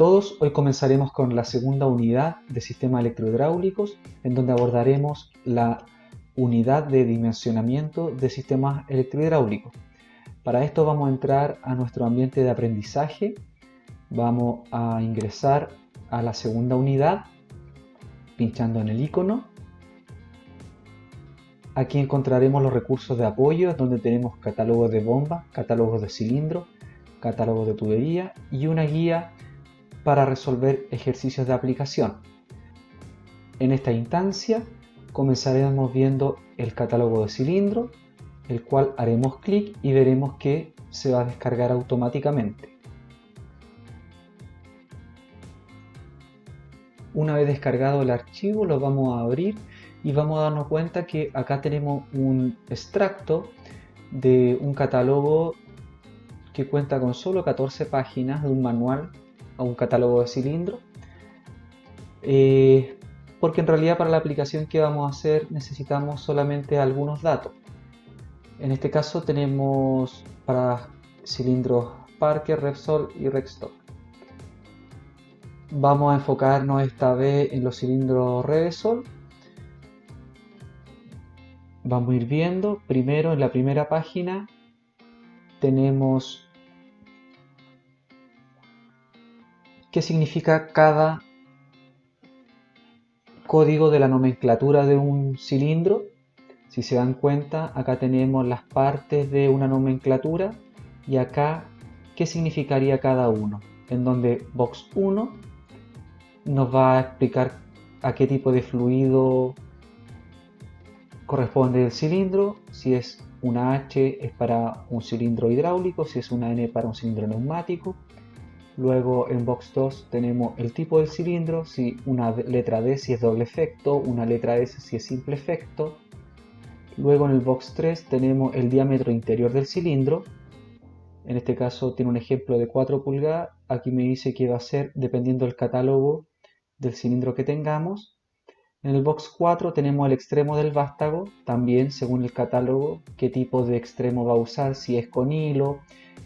todos, hoy comenzaremos con la segunda unidad de sistemas electrohidráulicos, en donde abordaremos la unidad de dimensionamiento de sistemas electrohidráulicos. Para esto vamos a entrar a nuestro ambiente de aprendizaje, vamos a ingresar a la segunda unidad, pinchando en el icono. Aquí encontraremos los recursos de apoyo, donde tenemos catálogos de bombas, catálogos de cilindros, catálogos de tubería y una guía para resolver ejercicios de aplicación. En esta instancia comenzaremos viendo el catálogo de cilindros, el cual haremos clic y veremos que se va a descargar automáticamente. Una vez descargado el archivo lo vamos a abrir y vamos a darnos cuenta que acá tenemos un extracto de un catálogo que cuenta con solo 14 páginas de un manual a un catálogo de cilindros, porque en realidad para la aplicación que vamos a hacer necesitamos solamente algunos datos. En este caso tenemos para cilindros Parker, Repsol y Rexroth. Vamos a enfocarnos esta vez en los cilindros Repsol. Vamos a ir viendo, primero en la primera página tenemos qué significa cada código de la nomenclatura de un cilindro. Si se dan cuenta, acá tenemos las partes de una nomenclatura y acá qué significaría cada uno, en donde box 1 nos va a explicar a qué tipo de fluido corresponde el cilindro, si es una H es para un cilindro hidráulico, si es una N para un cilindro neumático. Luego en box 2 tenemos el tipo del cilindro, si una letra D si es doble efecto, una letra S si es simple efecto. Luego en el box 3 tenemos el diámetro interior del cilindro, en este caso tiene un ejemplo de 4 pulgadas, aquí me dice que va a ser dependiendo del catálogo del cilindro que tengamos. En el box 4 tenemos el extremo del vástago, también según el catálogo qué tipo de extremo va a usar, si es con hilo,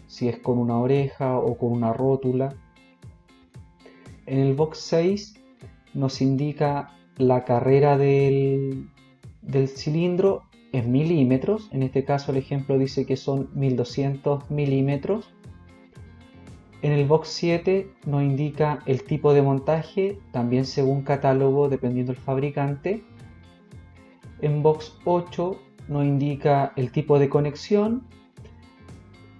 si es con una oreja o con una rótula. En el box 6 nos indica la carrera del cilindro en milímetros, en este caso el ejemplo dice que son 1200 milímetros. En el box 7 nos indica el tipo de montaje, también según catálogo dependiendo del fabricante. En box 8 nos indica el tipo de conexión,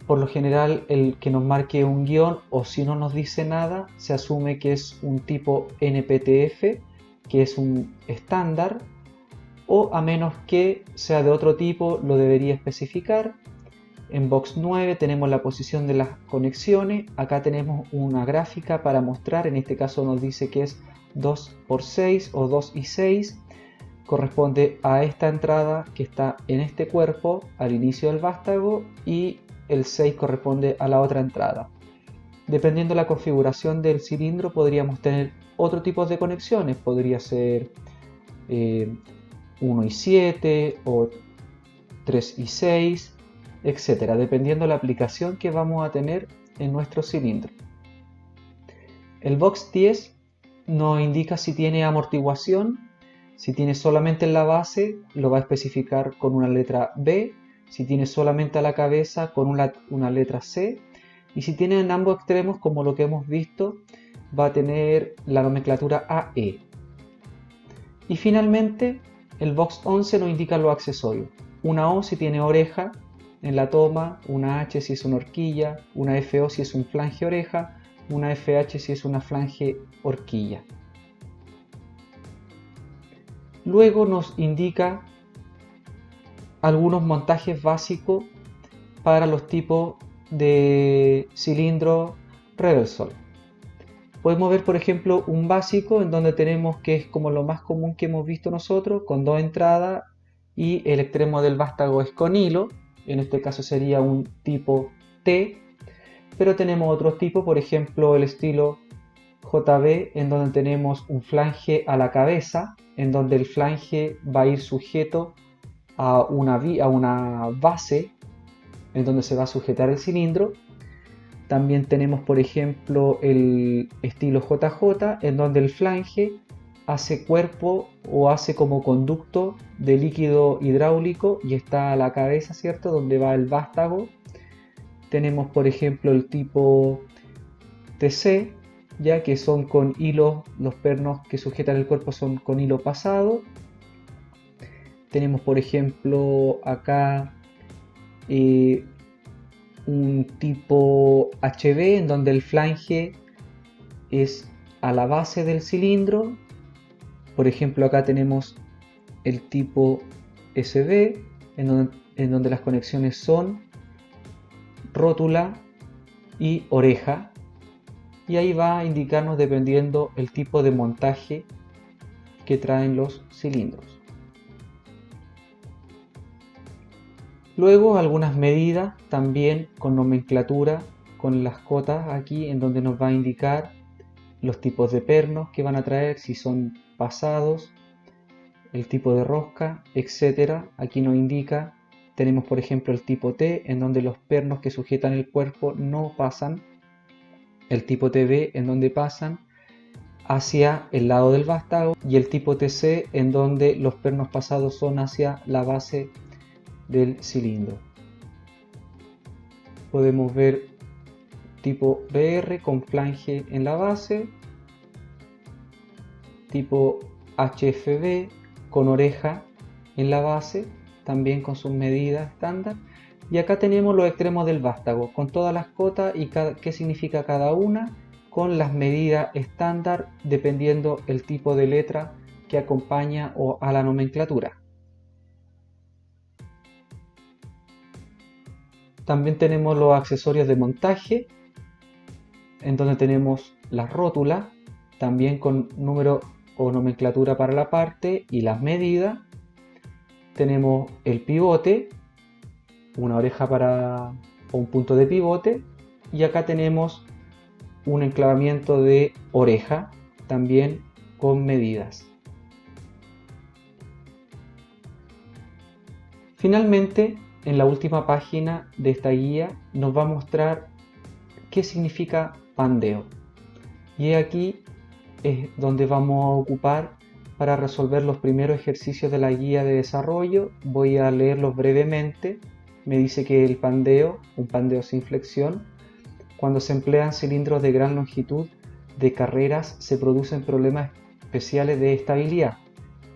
por lo general el que nos marque un guión o si no nos dice nada se asume que es un tipo NPTF, que es un estándar, o a menos que sea de otro tipo lo debería especificar. En box 9 tenemos la posición de las conexiones, acá tenemos una gráfica para mostrar, en este caso nos dice que es 2×6 o 2 y 6, corresponde a esta entrada que está en este cuerpo al inicio del vástago y el 6 corresponde a la otra entrada. Dependiendo de la configuración del cilindro podríamos tener otro tipo de conexiones, podría ser 1 y 7 o 3 y 6, etcétera, dependiendo de la aplicación que vamos a tener en nuestro cilindro. El box 10 nos indica si tiene amortiguación, si tiene solamente en la base lo va a especificar con una letra B, si tiene solamente a la cabeza con una letra C, y si tiene en ambos extremos, como lo que hemos visto, va a tener la nomenclatura AE. Y finalmente el box 11 nos indica los accesorios, una O si tiene oreja en la toma, una H si es una horquilla, una FO si es un flange oreja, una FH si es una flange horquilla. Luego nos indica algunos montajes básicos para los tipos de cilindro Repsol. Podemos ver por ejemplo un básico en donde tenemos que es como lo más común que hemos visto nosotros, con dos entradas y el extremo del vástago es con hilo. En este caso sería un tipo T, pero tenemos otros tipos, por ejemplo el estilo JB, en donde tenemos un flange a la cabeza, en donde el flange va a ir sujeto a una base, en donde se va a sujetar el cilindro. También tenemos, por ejemplo, el estilo JJ, en donde el flange hace cuerpo o hace como conducto de líquido hidráulico y está a la cabeza, ¿cierto? Donde va el vástago. Tenemos, por ejemplo, el tipo TC, ya que son con hilos, los pernos que sujetan el cuerpo son con hilo pasado. Tenemos, por ejemplo, acá un tipo HB, en donde el flange es a la base del cilindro. Por ejemplo, acá tenemos el tipo SB, en donde las conexiones son rótula y oreja, y ahí va a indicarnos dependiendo el tipo de montaje que traen los cilindros. Luego algunas medidas también con nomenclatura, con las cotas aquí, en donde nos va a indicar los tipos de pernos que van a traer, si son pasados, el tipo de rosca, etc. Aquí nos indica. Tenemos, por ejemplo, el tipo T, en donde los pernos que sujetan el cuerpo no pasan. El tipo TB, en donde pasan hacia el lado del vástago. Y el tipo TC, en donde los pernos pasados son hacia la base del cilindro. Podemos ver tipo BR con flange en la base. Tipo HFB con oreja en la base, también con sus medidas estándar. Y acá tenemos los extremos del vástago, con todas las cotas y qué significa cada una, con las medidas estándar, dependiendo el tipo de letra que acompaña o a la nomenclatura. También tenemos los accesorios de montaje, en donde tenemos las rótulas, también con número o nomenclatura para la parte y las medidas. Tenemos el pivote, una oreja para un punto de pivote, y acá tenemos un enclavamiento de oreja, también con medidas. Finalmente, en la última página de esta guía nos va a mostrar qué significa pandeo, y aquí es donde vamos a ocupar para resolver los primeros ejercicios de la guía de desarrollo. Voy a leerlos brevemente. Me dice que el pandeo, un pandeo sin flexión, cuando se emplean cilindros de gran longitud de carreras se producen problemas especiales de estabilidad.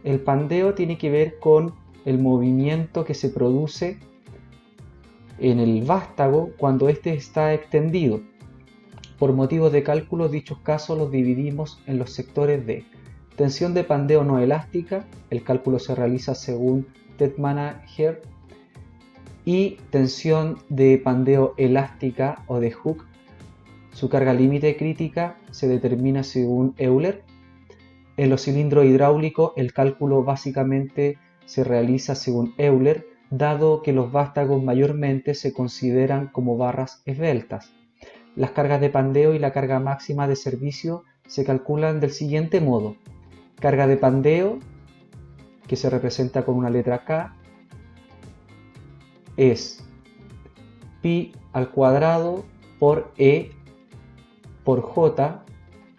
El pandeo tiene que ver con el movimiento que se produce en el vástago cuando éste está extendido. Por motivos de cálculo, dichos casos los dividimos en los sectores de tensión de pandeo no elástica, el cálculo se realiza según Tetmanager, y tensión de pandeo elástica o de Hooke, su carga límite crítica se determina según Euler. En los cilindros hidráulicos el cálculo básicamente se realiza según Euler, dado que los vástagos mayormente se consideran como barras esbeltas. Las cargas de pandeo y la carga máxima de servicio se calculan del siguiente modo. Carga de pandeo, que se representa con una letra K, es pi al cuadrado por E por J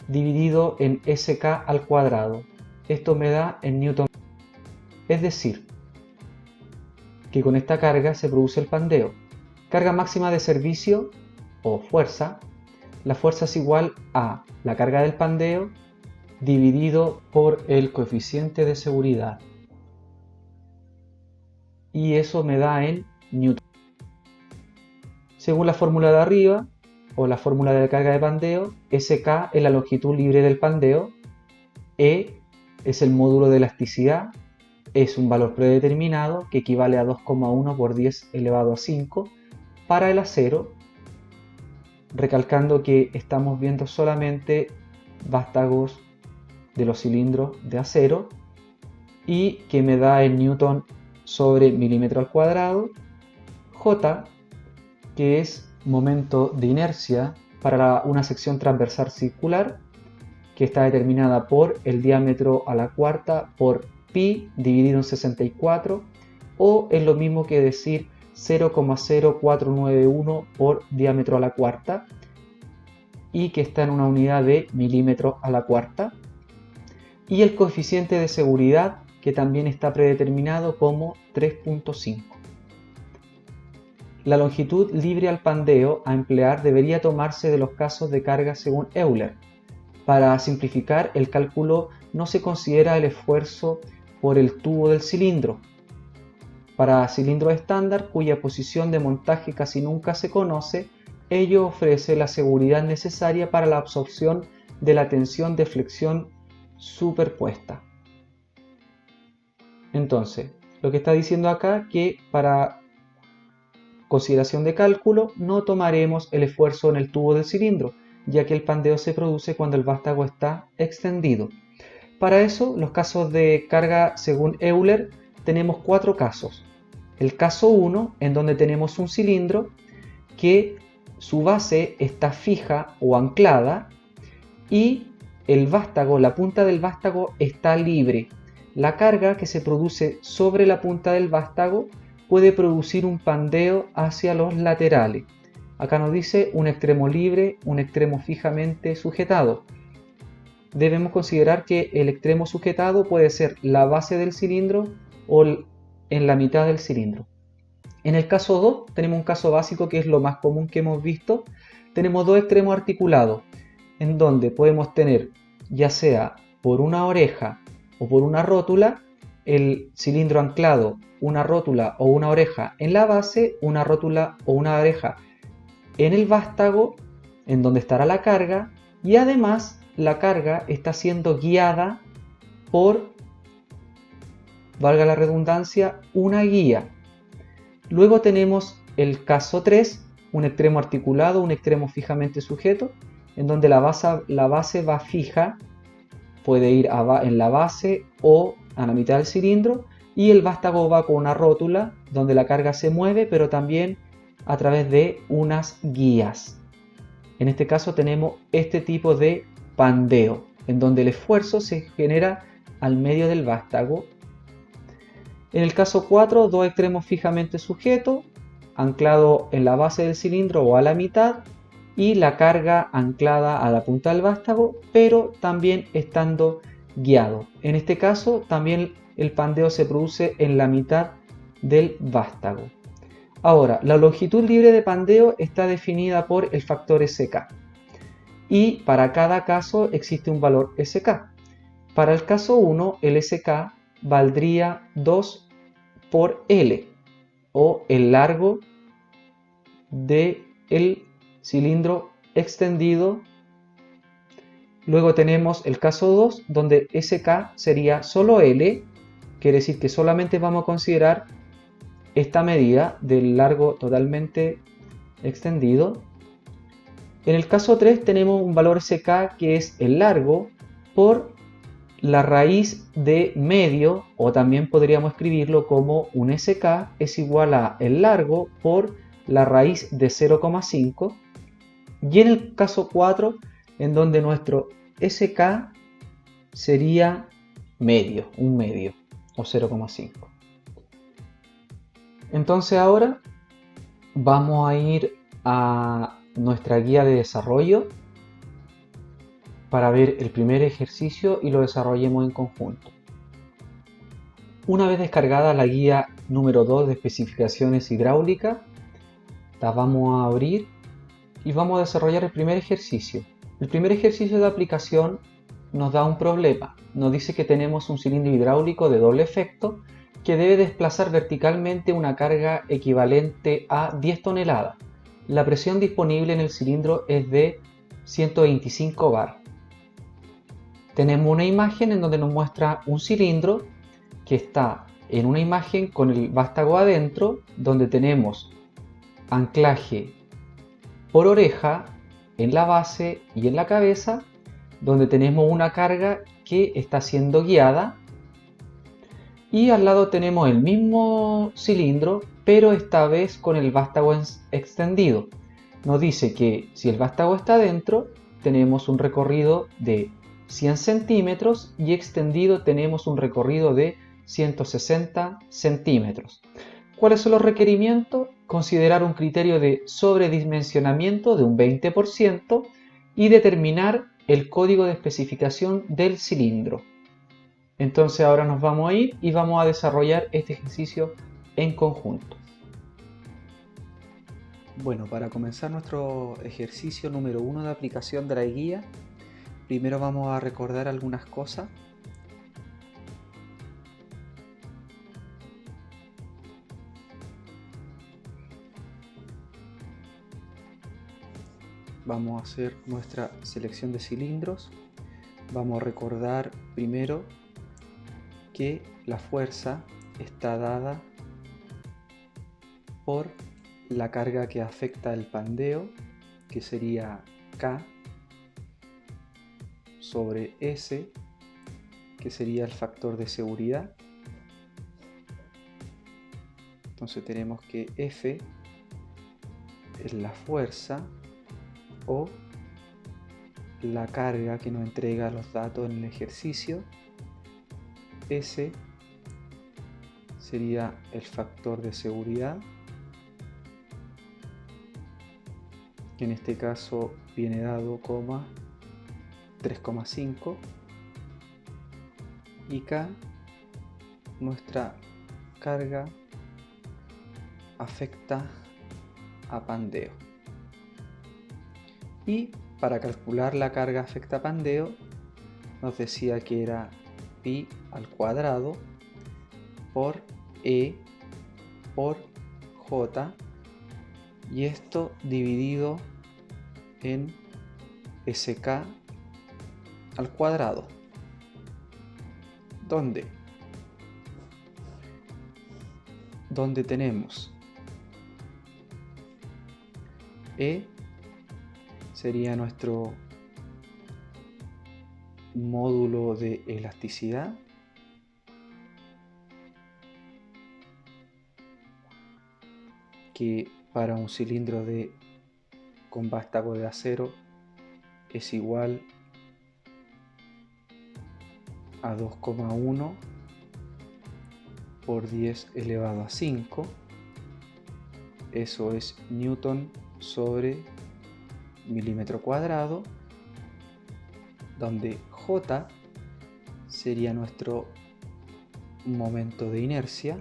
dividido en SK al cuadrado. Esto me da en Newton. Es decir, que con esta carga se produce el pandeo. Carga máxima de servicio o fuerza. La fuerza es igual a la carga del pandeo dividido por el coeficiente de seguridad. Y eso me da en Newton. Según la fórmula de arriba, o la fórmula de la carga de pandeo, SK es la longitud libre del pandeo, E es el módulo de elasticidad, es un valor predeterminado que equivale a 2,1 por 10 elevado a 5 para el acero, recalcando que estamos viendo solamente vástagos de los cilindros de acero, y que me da en newton sobre milímetro al cuadrado. J, que es momento de inercia para una sección transversal circular, que está determinada por el diámetro a la cuarta por pi dividido en 64, o es lo mismo que decir 0,0491 por diámetro a la cuarta, y que está en una unidad de milímetros a la cuarta, y el coeficiente de seguridad, que también está predeterminado como 3.5. La longitud libre al pandeo a emplear debería tomarse de los casos de carga según Euler. Para simplificar, el cálculo no se considera el esfuerzo por el tubo del cilindro. Para cilindros estándar, cuya posición de montaje casi nunca se conoce, ello ofrece la seguridad necesaria para la absorción de la tensión de flexión superpuesta. Entonces, lo que está diciendo acá que para consideración de cálculo no tomaremos el esfuerzo en el tubo del cilindro, ya que el pandeo se produce cuando el vástago está extendido. Para eso, los casos de carga según Euler, tenemos 4 casos. El caso 1, en donde tenemos un cilindro que su base está fija o anclada y el vástago, la punta del vástago está libre. La carga que se produce sobre la punta del vástago puede producir un pandeo hacia los laterales. Acá nos dice un extremo libre, un extremo fijamente sujetado. Debemos considerar que el extremo sujetado puede ser la base del cilindro o en la mitad del cilindro. En el caso 2 tenemos un caso básico que es lo más común que hemos visto. Tenemos dos extremos articulados en donde podemos tener, ya sea por una oreja o por una rótula, el cilindro anclado, una rótula o una oreja en la base, una rótula o una oreja en el vástago, en donde estará la carga, y además la carga está siendo guiada por, valga la redundancia, una guía. Luego tenemos el caso 3, un extremo articulado, un extremo fijamente sujeto, en donde la base va fija, puede ir en la base o a la mitad del cilindro, y el vástago va con una rótula donde la carga se mueve, pero también a través de unas guías. En este caso tenemos este tipo de pandeo, en donde el esfuerzo se genera al medio del vástago. En el caso 4, dos extremos fijamente sujetos, anclado en la base del cilindro o a la mitad, y la carga anclada a la punta del vástago, pero también estando guiado. En este caso también el pandeo se produce en la mitad del vástago. Ahora, la longitud libre de pandeo está definida por el factor SK y para cada caso existe un valor SK. Para el caso 1, el SK valdría 2 por L, o el largo del cilindro extendido. Luego tenemos el caso 2, donde SK sería solo L, quiere decir que solamente vamos a considerar esta medida del largo totalmente extendido. En el caso 3 tenemos un valor SK que es el largo por la raíz de medio, o también podríamos escribirlo como un SK es igual a el largo por la raíz de 0,5. Y en el caso 4, en donde nuestro SK sería medio, un medio, o 0,5. Entonces ahora vamos a ir a nuestra guía de desarrollo para ver el primer ejercicio y lo desarrollemos en conjunto. Una vez descargada la guía número 2 de especificaciones hidráulicas, la vamos a abrir y vamos a desarrollar el primer ejercicio. El primer ejercicio de aplicación nos da un problema. Nos dice que tenemos un cilindro hidráulico de doble efecto que debe desplazar verticalmente una carga equivalente a 10 toneladas. La presión disponible en el cilindro es de 125 bar. Tenemos una imagen en donde nos muestra un cilindro que está en una imagen con el vástago adentro, donde tenemos anclaje por oreja en la base y en la cabeza, donde tenemos una carga que está siendo guiada, y al lado tenemos el mismo cilindro, pero esta vez con el vástago extendido. Nos dice que si el vástago está adentro, tenemos un recorrido de 100 centímetros y extendido tenemos un recorrido de 160 centímetros. ¿Cuáles son los requerimientos? Considerar un criterio de sobredimensionamiento de un 20% y determinar el código de especificación del cilindro. Entonces ahora nos vamos a ir y vamos a desarrollar este ejercicio en conjunto. Bueno, para comenzar nuestro ejercicio número 1 de aplicación de la guía, primero vamos a recordar algunas cosas. Vamos a hacer nuestra selección de cilindros. Vamos a recordar primero que la fuerza está dada por la carga que afecta el pandeo, que sería K sobre S, que sería el factor de seguridad. Entonces tenemos que F es la fuerza o la carga que nos entrega los datos en el ejercicio. S sería el factor de seguridad, que en este caso viene dado como 3,5, y K nuestra carga afecta a pandeo. Y para calcular la carga afecta a pandeo nos decía que era pi al cuadrado por E por J, y esto dividido en SK al cuadrado, donde tenemos E sería nuestro módulo de elasticidad, que para un cilindro con vástago de acero es igual a 2,1 por 10 elevado a 5. Eso es newton sobre milímetro cuadrado, donde J sería nuestro momento de inercia,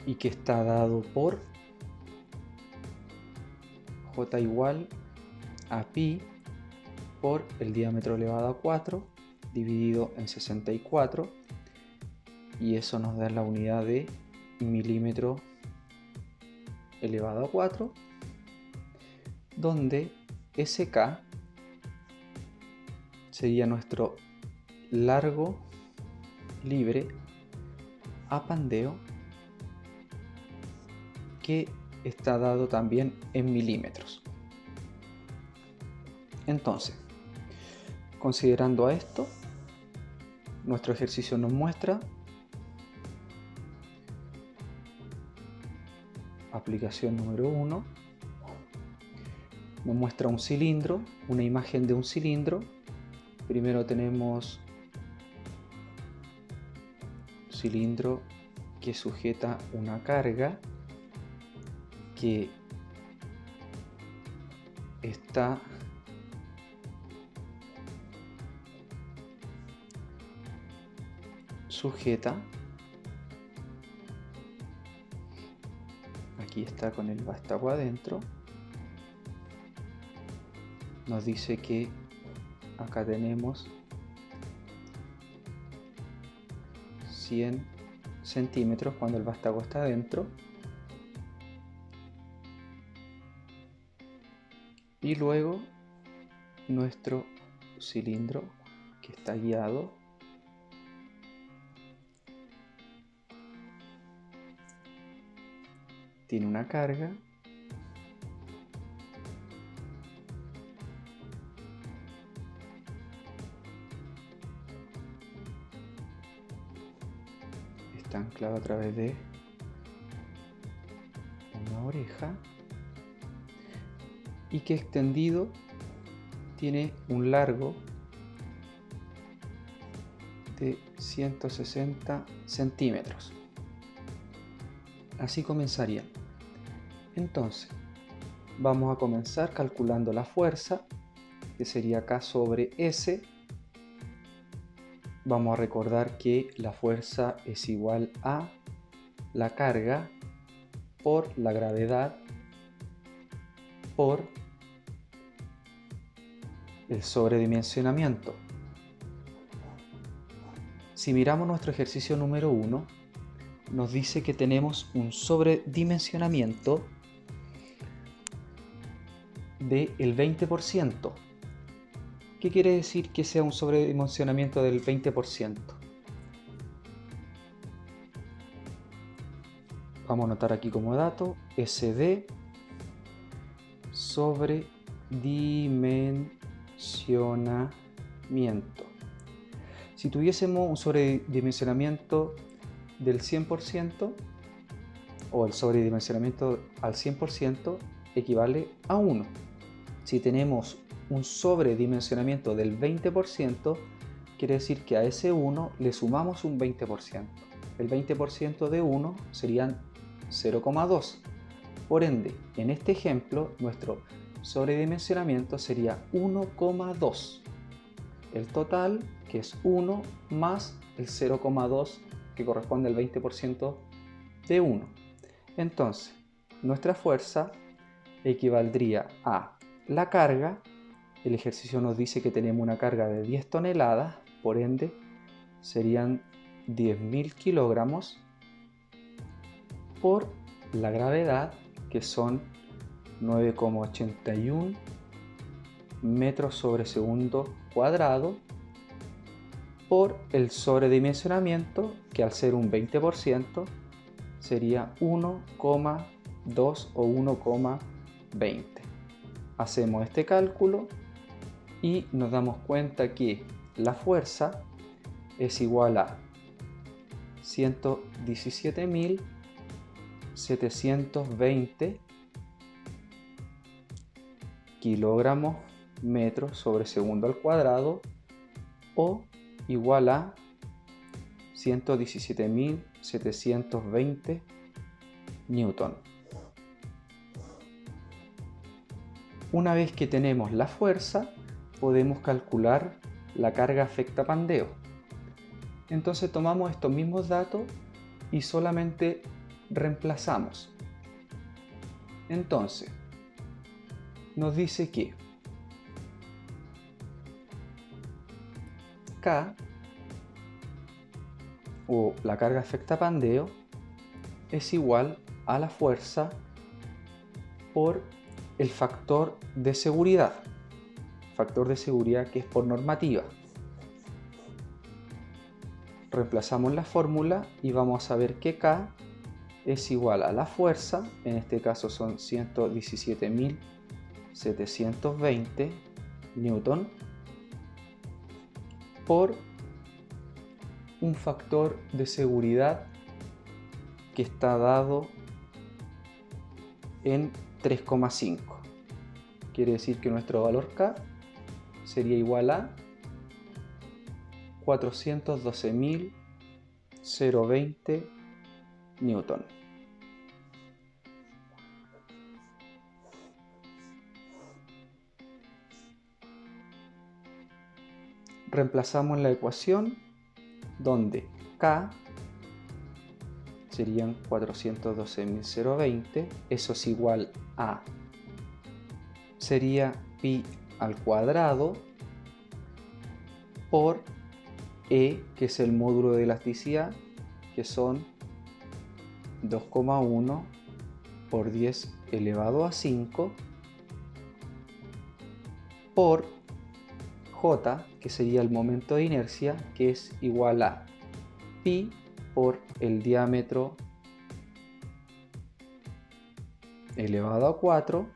y que está dado por J igual a pi por el diámetro elevado a 4 dividido en 64, y eso nos da la unidad de milímetro elevado a 4, donde SK sería nuestro largo libre a pandeo, que está dado también en milímetros. Entonces, considerando a esto, nuestro ejercicio nos muestra aplicación número 1, nos muestra un cilindro, una imagen de un cilindro. Primero tenemos un cilindro que sujeta una carga que está sujeta, aquí está con el vástago adentro. Nos dice que acá tenemos 100 centímetros cuando el vástago está adentro, y luego nuestro cilindro que está guiado tiene una carga está anclado a través de una oreja, y que extendido tiene un largo de 160 centímetros. Así comenzaría. Entonces, Vamos a comenzar calculando la fuerza, que sería K sobre S. Vamos a recordar que la fuerza es igual a la carga por la gravedad por el sobredimensionamiento. Si miramos nuestro ejercicio número 1, nos dice que tenemos un sobredimensionamiento del 20%. ¿Qué quiere decir que sea un sobredimensionamiento del 20%? Vamos a anotar aquí como dato SD sobredimensionamiento. Si tuviésemos un sobredimensionamiento del 100% o el sobredimensionamiento al 100% equivale a 1. Si tenemos un sobredimensionamiento del 20%, quiere decir que a ese 1 le sumamos un 20%. El 20% de 1 serían 0,2. Por ende, en este ejemplo, nuestro sobredimensionamiento sería 1,2. El total, que es 1 más el 0,2, que corresponde al 20% de 1. Entonces, nuestra fuerza equivaldría a la carga. El ejercicio nos dice que tenemos una carga de 10 toneladas, por ende serían 10.000 kilogramos por la gravedad, que son 9,81 metros sobre segundo cuadrado, por el sobredimensionamiento, que al ser un 20% sería 1,2 o 1,20. Hacemos este cálculo y nos damos cuenta que la fuerza es igual a 117.720 kilogramos metros sobre segundo al cuadrado, o igual a 117.720 newton. Una vez que tenemos la fuerza, podemos calcular la carga afectapandeo. Entonces tomamos estos mismos datos y solamente reemplazamos. Entonces, nos dice que K, o la carga afectapandeo, es igual a la fuerza por el factor de seguridad. Factor de seguridad que es por normativa. Reemplazamos la fórmula y vamos a ver que K es igual a la fuerza, en este caso son 117.720 newton, por un factor de seguridad que está dado en 3,5. Quiere decir que nuestro valor K sería igual a 412.020 newton. Reemplazamos la ecuación donde K serían 412.020, eso es igual a, sería pi al cuadrado por E, que es el módulo de elasticidad, que son 2,1 por 10 elevado a 5, por J, que sería el momento de inercia, que es igual a pi por el diámetro elevado a 4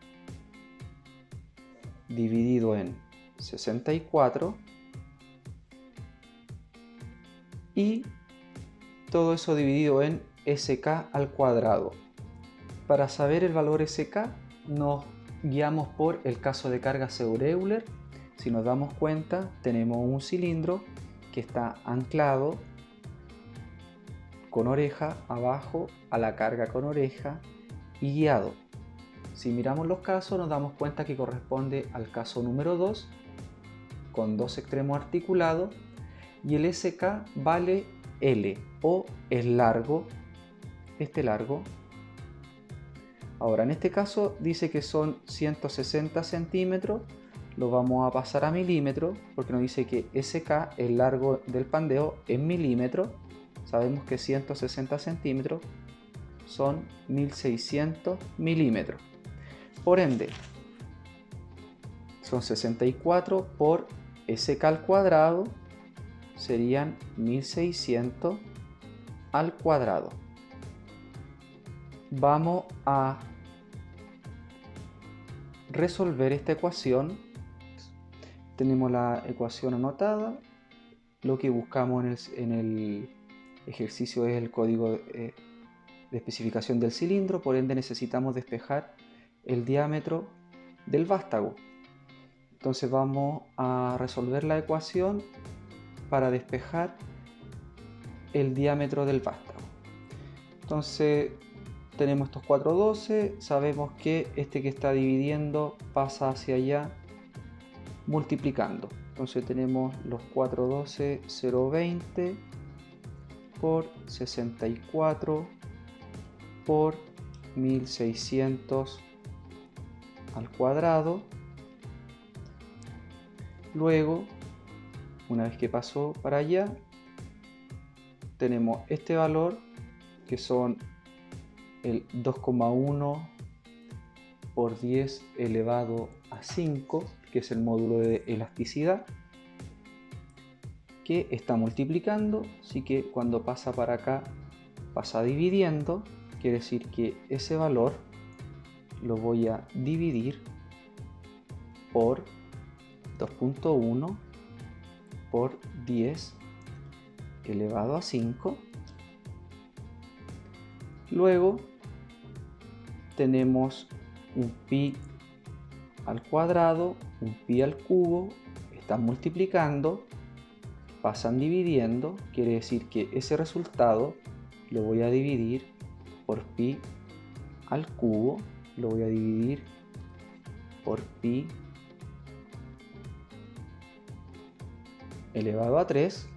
dividido en 64, y todo eso dividido en SK al cuadrado. Para saber el valor SK nos guiamos por el caso de carga Euler. Si nos damos cuenta, tenemos un cilindro que está anclado con oreja abajo a la carga con oreja y guiado. Si miramos los casos nos damos cuenta que corresponde al caso número 2 con dos extremos articulados y el SK vale L o el largo, este largo. Ahora en este caso dice que son 160 centímetros, lo vamos a pasar a milímetros porque nos dice que SK, el largo del pandeo, en milímetros. Sabemos que 160 centímetros son 1600 milímetros. Por ende, son 64 por SK al cuadrado, serían 1600 al cuadrado. Vamos a resolver esta ecuación. Tenemos la ecuación anotada. Lo que buscamos en el ejercicio es el código de especificación del cilindro, por ende necesitamos despejar el diámetro del vástago. Entonces vamos a resolver la ecuación para despejar el diámetro del vástago. Entonces tenemos estos 412, sabemos que este que está dividiendo pasa hacia allá multiplicando. Entonces tenemos los 412, 0,20 por 64 por 1600 al cuadrado. Luego, una vez que pasó para allá, tenemos este valor que son el 2,1 por 10 elevado a 5, que es el módulo de elasticidad, que está multiplicando, así que cuando pasa para acá pasa dividiendo, quiere decir que ese valor lo voy a dividir por 2,1 por 10 elevado a 5. Luego tenemos un pi al cuadrado, un pi al cubo, están multiplicando, pasan dividiendo, quiere decir que ese resultado lo voy a dividir por pi al cubo, lo voy a dividir por pi elevado a 3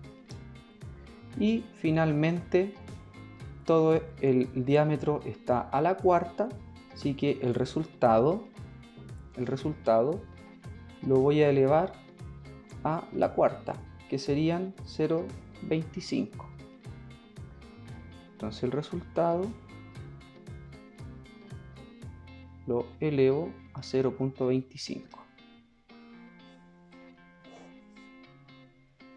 y finalmente todo el diámetro está a la cuarta, así que el resultado lo voy a elevar a la cuarta, que serían 0,25. Entonces el resultado lo elevo a 0,25.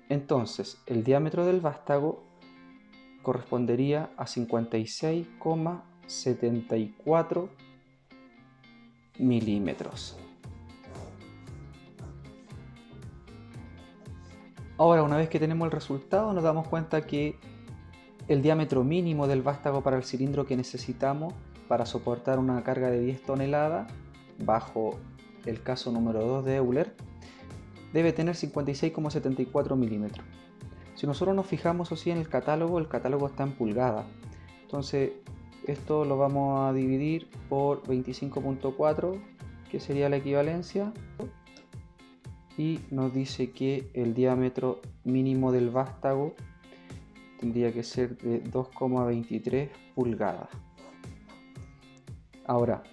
Entonces el diámetro del vástago correspondería a 56,74 milímetros. Ahora, una vez que tenemos el resultado, nos damos cuenta que el diámetro mínimo del vástago para el cilindro que necesitamos para soportar una carga de 10 toneladas, bajo el caso número 2 de Euler, debe tener 56,74 milímetros. Si nosotros nos fijamos así en el catálogo está en pulgadas. Entonces esto lo vamos a dividir por 25,4, que sería la equivalencia, y nos dice que el diámetro mínimo del vástago tendría que ser de 2,23 pulgadas. Ahora,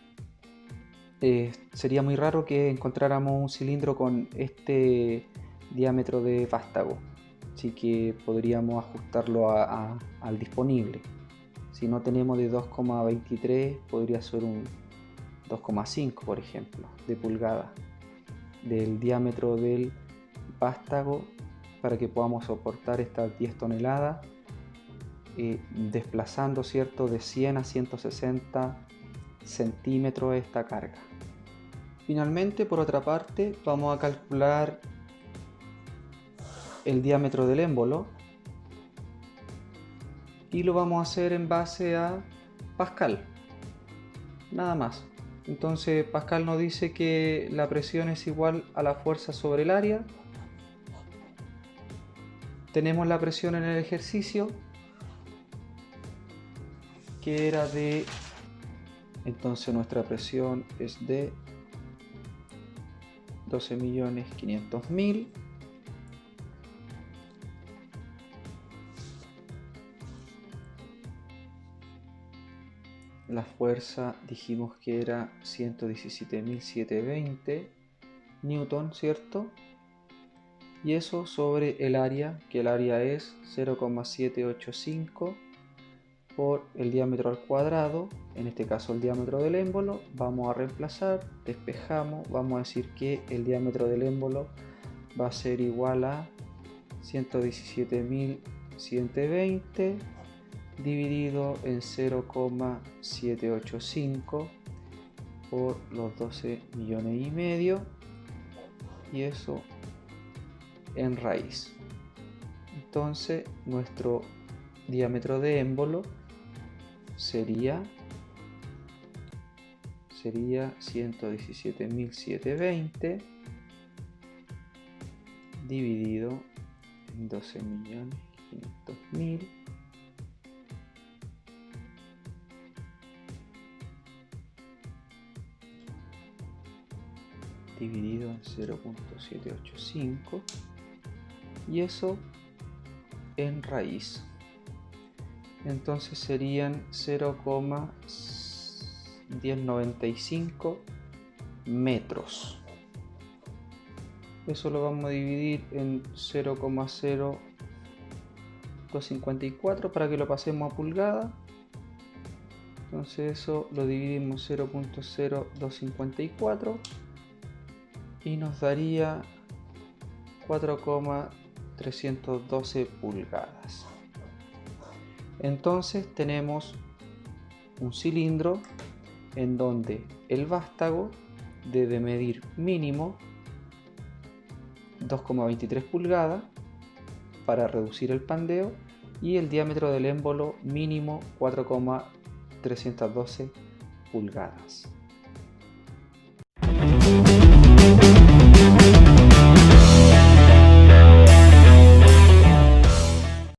sería muy raro que encontráramos un cilindro con este diámetro de vástago, así que podríamos ajustarlo al disponible. Si no tenemos de 2,23, podría ser un 2,5, por ejemplo, de pulgada del diámetro del vástago, para que podamos soportar estas 10 toneladas, desplazando, ¿cierto?, de 100 a 160 centímetros esta carga. Finalmente, por otra parte, vamos a calcular el diámetro del émbolo y lo vamos a hacer en base a Pascal, nada más. Entonces Pascal nos dice que la presión es igual a la fuerza sobre el área. Tenemos la presión en el ejercicio, que era de Entonces nuestra presión es de 12.500.000 . La fuerza dijimos que era 117.720 newton, ¿cierto? Y eso sobre el área, que el área es 0,785 por el diámetro al cuadrado, en este caso el diámetro del émbolo. Vamos a reemplazar, despejamos, vamos a decir que el diámetro del émbolo va a ser igual a 117.120 dividido en 0,785 por los 12,5 millones, y eso en raíz. Entonces nuestro diámetro de émbolo sería 117.720 dividido en 12.500.000 dividido en 0,785, y eso en raíz. Entonces serían 0,1095 metros. Eso lo vamos a dividir en 0,0254 para que lo pasemos a pulgada. Entonces eso lo dividimos en 0,0254 y nos daría 4,312 pulgadas. Entonces tenemos un cilindro en donde el vástago debe medir mínimo 2,23 pulgadas para reducir el pandeo, y el diámetro del émbolo mínimo 4,312 pulgadas.